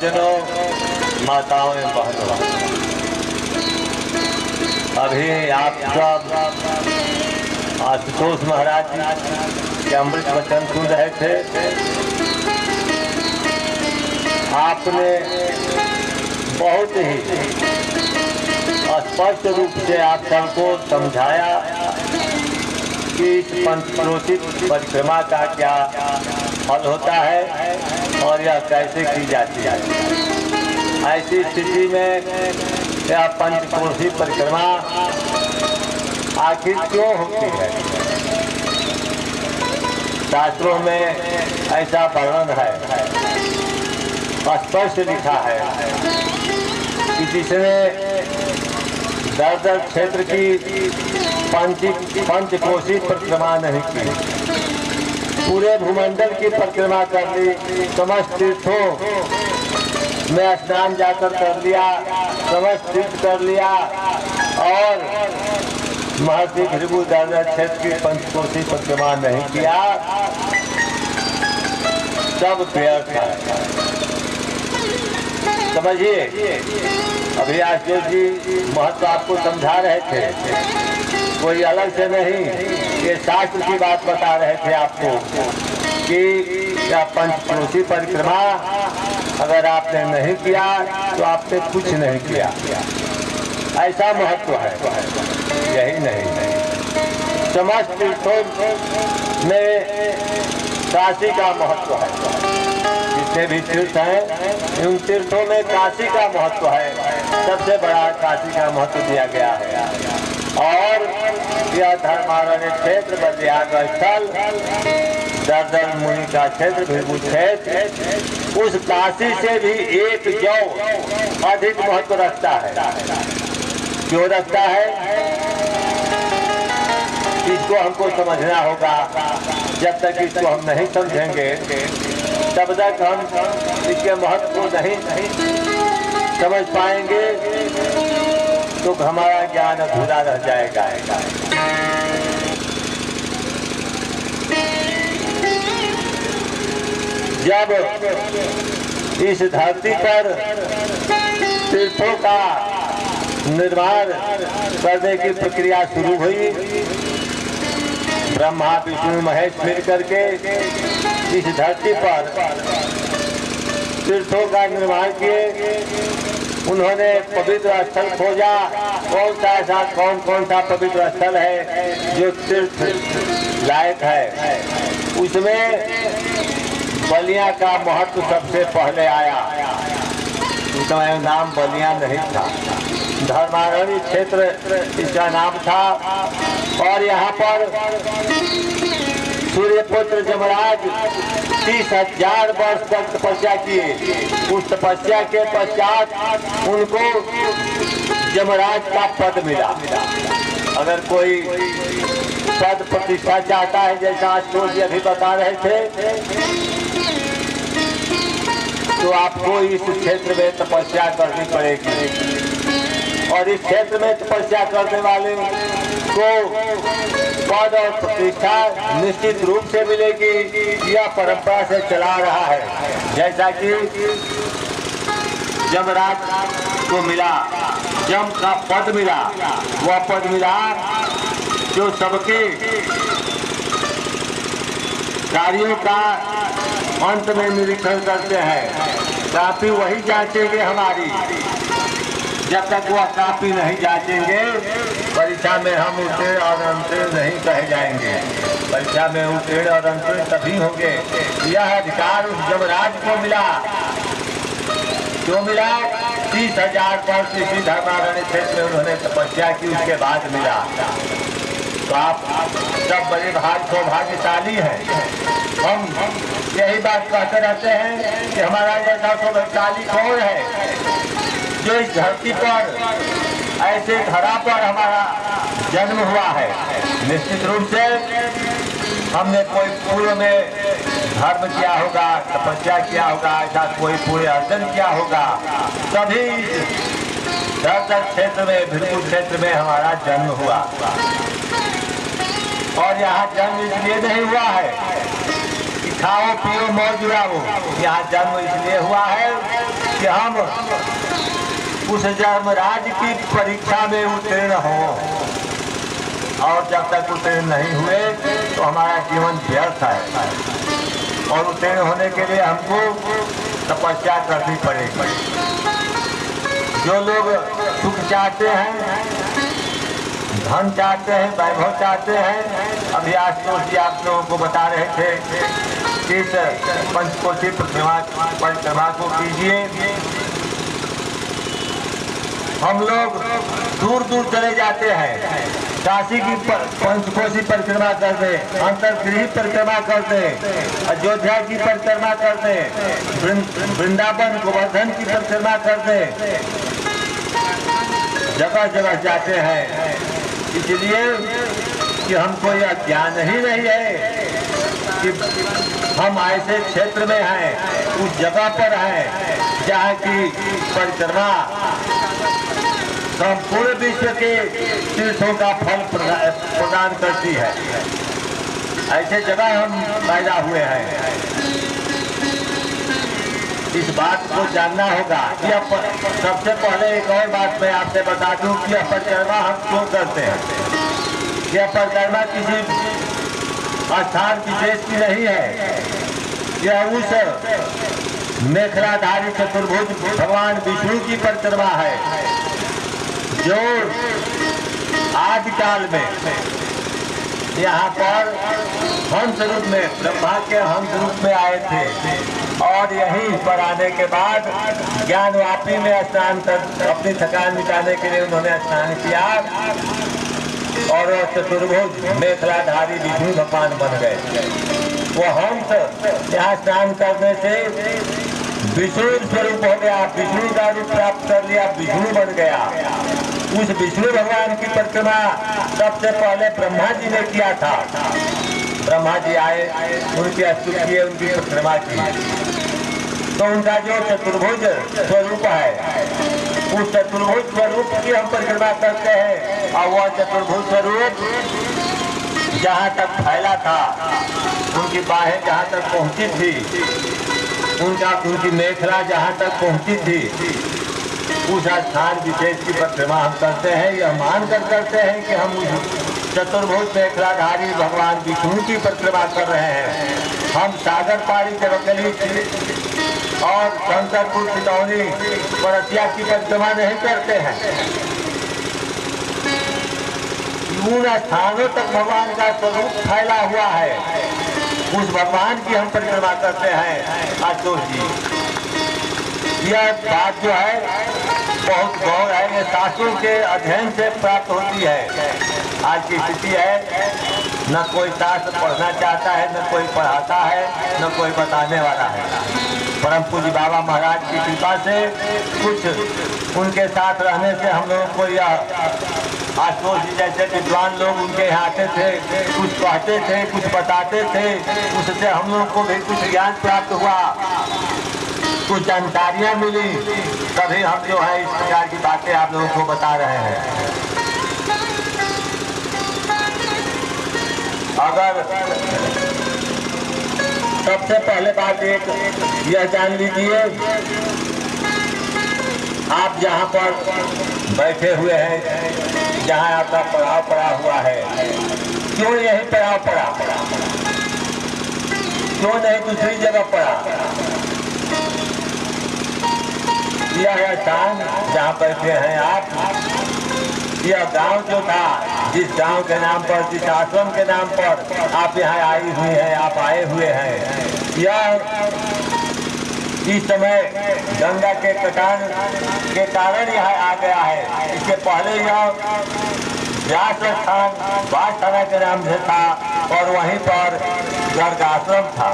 जनों, माताओं एवं बहनों, अभी आप सब आशुतोष महाराज जी के अमृत वचन सुन रहे थे। आपने बहुत ही स्पष्ट रूप से आप सबको समझाया कि इस पंचक्रोशित परिक्रमा का क्या फल होता है और यह कैसे की जाती है। ऐसी स्थिति में यह पंचक्रोशित परिक्रमा आखिर क्यों होती है? शास्त्रों में ऐसा वर्णन है, स्पष्ट लिखा है कि जिसने दर क्षेत्र की पंचकोशित परिक्रमा नहीं की, पूरे भूमंडल की परिक्रमा कर ली, समस्त तीर्थों में स्नान जाकर कर लिया, समस्त तीर्थ कर लिया और महर्षि भृगु दर क्षेत्र की पंचकोशित परिक्रमा नहीं किया, सब व्यर्थ है। समझिए, अभी आशुतोष जी महत्व आपको समझा रहे थे, कोई अलग से नहीं, ये शास्त्र की बात बता रहे थे आपको कि यह पंचक्रोशित परिक्रमा अगर आपने नहीं किया तो आपने कुछ नहीं किया, ऐसा महत्व है। यही नहीं, समस्त तीर्थों में काशी का महत्व है। जितने भी तीर्थ हैं उन तीर्थों में काशी का महत्व है, सबसे बड़ा काशी का महत्व दिया गया है। और यह धर्मारण्य क्षेत्र, बद्रियाग स्थल, दर्दन मुनि का क्षेत्र, भृगु क्षेत्र, उस काशी से भी एक जौ अधिक महत्व रखता है। क्यों रखता है? इसको हमको समझना होगा। जब तक इसको हम नहीं समझेंगे तब तक हम इसके महत्व को नहीं समझ पाएंगे, तो हमारा ज्ञान अधूरा रह जाएगा। जब इस धरती पर तीर्थों का निर्माण करने की प्रक्रिया शुरू हुई, ब्रह्मा विष्णु महेश मिल करके इस धरती पर तीर्थों का निर्माण किए। उन्होंने पवित्र स्थल खोजा, कौन सा पवित्र स्थल है जो तीर्थ लायक है। उसमें बलिया का महत्व सबसे पहले आया। उस समय नाम बलिया नहीं था, धर्मारण्य क्षेत्र इसका नाम था। और यहाँ पर सूर्यपुत्र जमराज 30,000 वर्ष तक तपस्या किए। उस तपस्या के पश्चात उनको जमराज का पद मिला। अगर कोई पद प्रतिष्ठा चाहता है, जैसा आशुतोष जी अभी बता रहे थे, तो आपको इस क्षेत्र में तपस्या करनी पड़ेगी। और इस क्षेत्र में तपस्या करने वाले को पद और प्रतिष्ठा निश्चित रूप से मिलेगी। यह परंपरा से चला रहा है। जैसा कि जमराज को मिला, जम का पद मिला, वह पद मिला जो सबके कार्यों का अंत में निरीक्षण करते हैं। काफी वही जांचेंगे हमारी। जब तक वह काफी नहीं जांचेंगे, परीक्षा में हम उत्तीर्ण और अंतरीण नहीं कहे जाएंगे। परीक्षा में उत्तीर्ण और अंतरीण तभी होंगे। यह अधिकार उस जमराज को मिला। क्यों मिला? 30,000 वर्ष इसी धर्मारण्य क्षेत्र में उन्होंने तपस्या की, उसके बाद मिला। तो आप सब बड़े सौभाग्यशाली हैं। हम यही बात कहते रहते हैं कि हमारा जैसा सौभाग्यशाली कौन है जो इस धरती पर, ऐसे धरा पर हमारा जन्म हुआ है। निश्चित रूप से हमने कोई पूर्व में धर्म किया होगा, तपस्या किया होगा, ऐसा कोई पूरे अर्जन किया होगा, तभी दर क्षेत्र में, भृगु क्षेत्र में हमारा जन्म हुआ। और यहाँ जन्म इसलिए नहीं हुआ है कि खाओ पियो मौज उड़ाओ। यहाँ जन्म इसलिए हुआ है कि हम उस यमराज की परीक्षा में उत्तीर्ण हो, और जब तक उत्तीर्ण नहीं हुए तो हमारा जीवन व्यर्थ है, और उत्तीर्ण होने के लिए हमको तपस्या करनी पड़ेगी। जो लोग सुख चाहते हैं, धन चाहते हैं, वैभव चाहते हैं, अभी आशुतोष जी आप लोगों को बता रहे थे कि इस पंचकोशी परिक्रमा को कीजिए। हम लोग दूर दूर चले जाते हैं, काशी की पंचकोशी परिक्रमा करते, अंतर्गृह परिक्रमा करते, अयोध्या की परिक्रमा करते, वृंदावन गोवर्धन की परिक्रमा करते, जगह जगह जाते हैं, इसलिए कि हमको यह ज्ञान ही नहीं है कि हम ऐसे क्षेत्र में हैं, उस जगह पर हैं जहाँ की परिक्रमा संपूर्ण विश्व के तीर्थों का फल प्रदान करती है। ऐसे जगह हम पैदा हुए हैं। इस बात को जानना होगा कि सबसे पहले एक और बात मैं आपसे बता दूं कि यह परिक्रमा हम क्यों करते हैं। यह परिक्रमा किसी स्थान विशेष की नहीं है, यह उस मेखलाधारी चतुर्भुज भगवान विष्णु की परिक्रमा है जो आदिकाल में यहाँ पर हंस रूप में, ब्रह्मा के हंस रूप में आए थे, और यहीं पर आने के बाद ज्ञानवापी में स्नान कर अपनी थकान मिटाने के लिए उन्होंने स्नान किया, और चतुर्भुज मेखलाधारी विष्णु भगवान बन गए। वो हंस यहाँ स्नान करने से विष्णु स्वरूप हो गया, विष्णु का रूप प्राप्त कर लिया, विष्णु बन गया। उस विष्णु भगवान की परिक्रमा सबसे पहले ब्रह्मा जी ने किया था। ब्रह्मा जी आए, उनकी स्तुति किए, उनकी परिक्रमा की, तो उनका जो चतुर्भुज स्वरूप है, उस चतुर्भुज स्वरूप की हम परिक्रमा करते हैं, और वह चतुर्भुज स्वरूप जहाँ तक फैला था, उनकी बाहें जहाँ तक पहुँची थी, उनकी मेखला जहाँ तक पहुँची थी, उस स्थान विशेष की परिक्रमा हम करते हैं। यह मानकर करते हैं कि हम उस चतुर्भुज मेखलाधारी भगवान विष्णु की परिक्रमा कर रहे हैं। हम सागर पारी देवकली और शंकरपुर चितौनी परसिया की परिक्रमा नहीं करते हैं। उन स्थानों तक भगवान का स्वरूप फैला हुआ है, उस भगवान की हम परिक्रमा करते हैं। आशुतोष जी, यह बात जो है बहुत गौर है, ये शास्त्रों के अध्ययन से प्राप्त होती है। आज की स्थिति है, न कोई शास्त्र पढ़ना चाहता है, न कोई पढ़ाता है, न कोई बताने वाला है। परम पूज्य बाबा महाराज की कृपा से कुछ उनके साथ रहने से हम लोगों को यह आशुतोष जी जैसे विद्वान लोग उनके यहाँ आते थे, कुछ कहते थे, कुछ बताते थे, उससे हम लोगों को भी कुछ ज्ञान प्राप्त हुआ, कुछ जानकारियाँ मिली, तभी हम जो है इस प्रकार की बातें आप लोगों को बता रहे हैं। अगर सबसे पहले बात एक यह जान लीजिए, आप जहाँ पर बैठे हुए हैं, जहाँ आपका पड़ाव पड़ा हुआ है, क्यों यही पड़ाव पड़ा, क्यों नहीं दूसरी जगह पड़ा? यह स्थान जहाँ बैठे हैं आप, यह गांव जो था, जिस गांव के नाम पर, जिस आश्रम के नाम पर आप यहाँ आई हुई हैं, आप आए हुए हैं, यह इस समय गंगा के कटान के कारण यहाँ आ गया है। इसके पहले यह व्यास स्थान वासस्थाना के नाम से था, और वहीं पर गर्ग आश्रम था,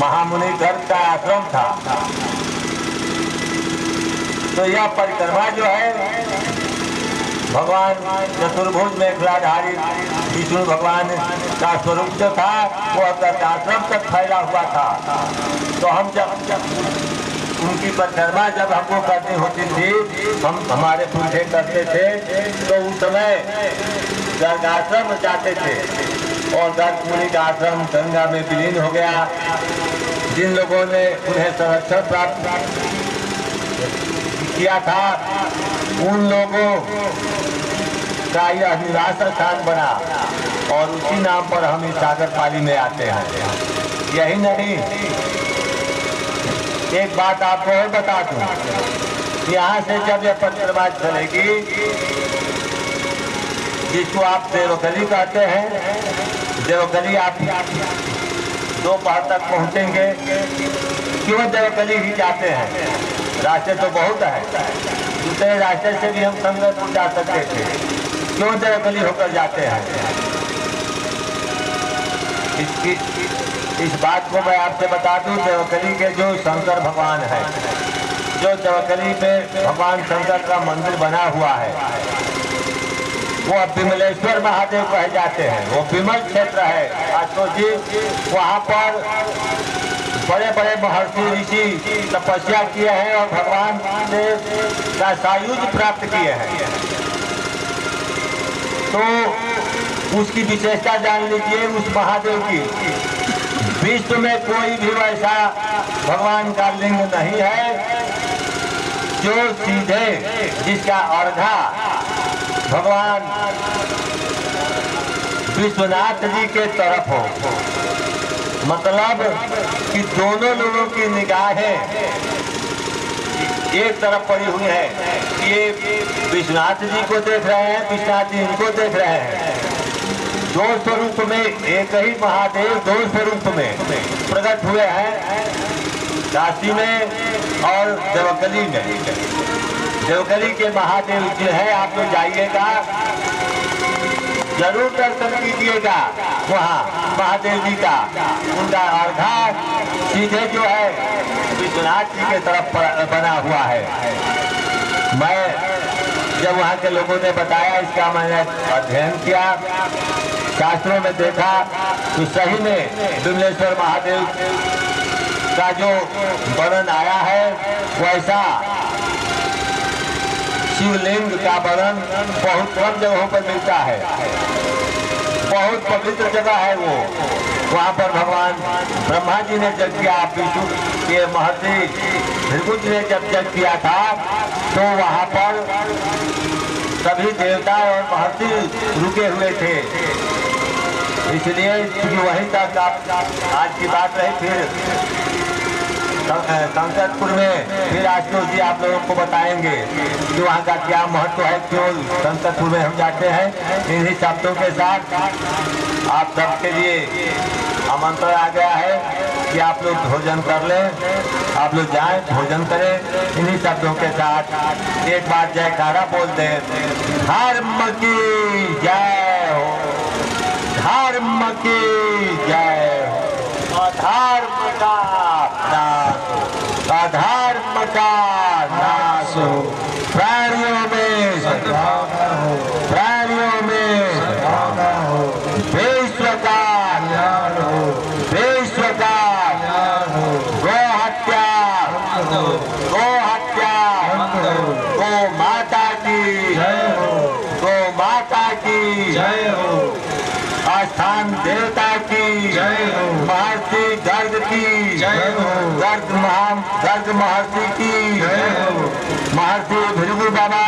महामुनि गर्ग का आश्रम था। तो यह परिक्रमा जो है भगवान चतुर्भुज मेखलाधारी विष्णु भगवान का स्वरूप जो था, वह गर्ग आश्रम तक फैला हुआ था। तो हम जब उनकी परिक्रमा जब हमको करनी होती थी, हम हमारे पुरखे करते थे, तो उस समय गर्ग आश्रम जाते थे, और गर्ग मुनि का आश्रम गंगा में विलीन हो गया। जिन लोगों ने उन्हें संरक्षण प्राप्त किया था, उन लोगों का यह निवास स्थान बना और उसी नाम पर हम इस सागर पाली में आते हैं। यही नहीं, एक बात आपको और बता दूं, यहाँ से जब यह परिक्रमा चलेगी, जिसको आप देवगली कहते हैं, देवगली आप दोपहर तक पहुँचेंगे। क्यों देवगली ही जाते हैं? रास्ते तो बहुत है, दूसरे रास्ते से भी हम संगतपुर जा सकते थे, क्यों देवगली होकर जाते हैं? इस बात को मैं आपसे बता दूं, देवगली के जो शंकर भगवान है, जो देवगली पे भगवान शंकर का मंदिर बना हुआ है, वो विमलेश्वर महादेव कहे जाते हैं। वो विमल क्षेत्र है आशुतोष जी, वहाँ पर बड़े बड़े महर्षि ऋषि तपस्या किए हैं और भगवान से का सायुज प्राप्त किए हैं। तो उसकी विशेषता जान लीजिए उस महादेव की। विश्व में कोई भी वैसा भगवान का लिंग नहीं है जो सीधे, जिसका अर्धा भगवान विश्वनाथ जी के तरफ हो। मतलब कि दोनों लोगों की निगाहें एक तरफ पड़ी हुई है। ये विश्वनाथ जी को देख रहे हैं, विश्वनाथ जी इनको देख रहे हैं। दो स्वरूप में, एक ही महादेव दो स्वरूप में प्रकट हुए हैं, काशी में और देवगली में। देवगली के महादेव जो है, आप लोग जाइएगा, जरूर दर्शन कीजिएगा वहाँ महादेव जी का। उनका अर्धा सीधे जो है विश्वनाथ जी के तरफ बना हुआ है। मैं जब वहाँ के लोगों ने बताया, इसका मैंने अध्ययन किया, शास्त्रों में देखा, तो सही में विमलेश्वर महादेव का जो वर्णन आया है, वैसा शिवलिंग का वर्णन बहुत कम जगहों पर मिलता है। बहुत पवित्र जगह है वो। वहाँ पर भगवान ब्रह्मा जी ने जब किया, विष्णु के महर्षि भृगु जी ने जब किया था, तो वहाँ पर सभी देवता और महर्षि रुके हुए थे। इसलिए वहीं तक आज की बात रही। फिर संकटपुर में फिर आशुतोष जी आप लोगों को बताएंगे कि वहाँ का क्या महत्व है, क्यों संकटपुर में हम जाते हैं। इन्हीं शब्दों के साथ आप सबके लिए आमंत्रण आ गया है कि आप लोग भोजन कर लें, आप लोग जाएं भोजन करें। इन्हीं शब्दों के साथ एक बार जयकारा बोल दें, धर्म की जय हो, धर्म की जय हो, अधर्म का नाश, अधर्म का नाश हो, प्राणियों में सद्भावना हो, प्राणियों में सद्भावना हो, विश्व का कल्याण हो, विश्व का कल्याण हो, गो हत्या, गो हत्या, गो माता की जय हो, गो माता की जय हो, स्थान देवता की जय हो, महर्षि गर्ग की जय हो, गर्ग महर्षि की जय हो, महर्षि भृगु बाबा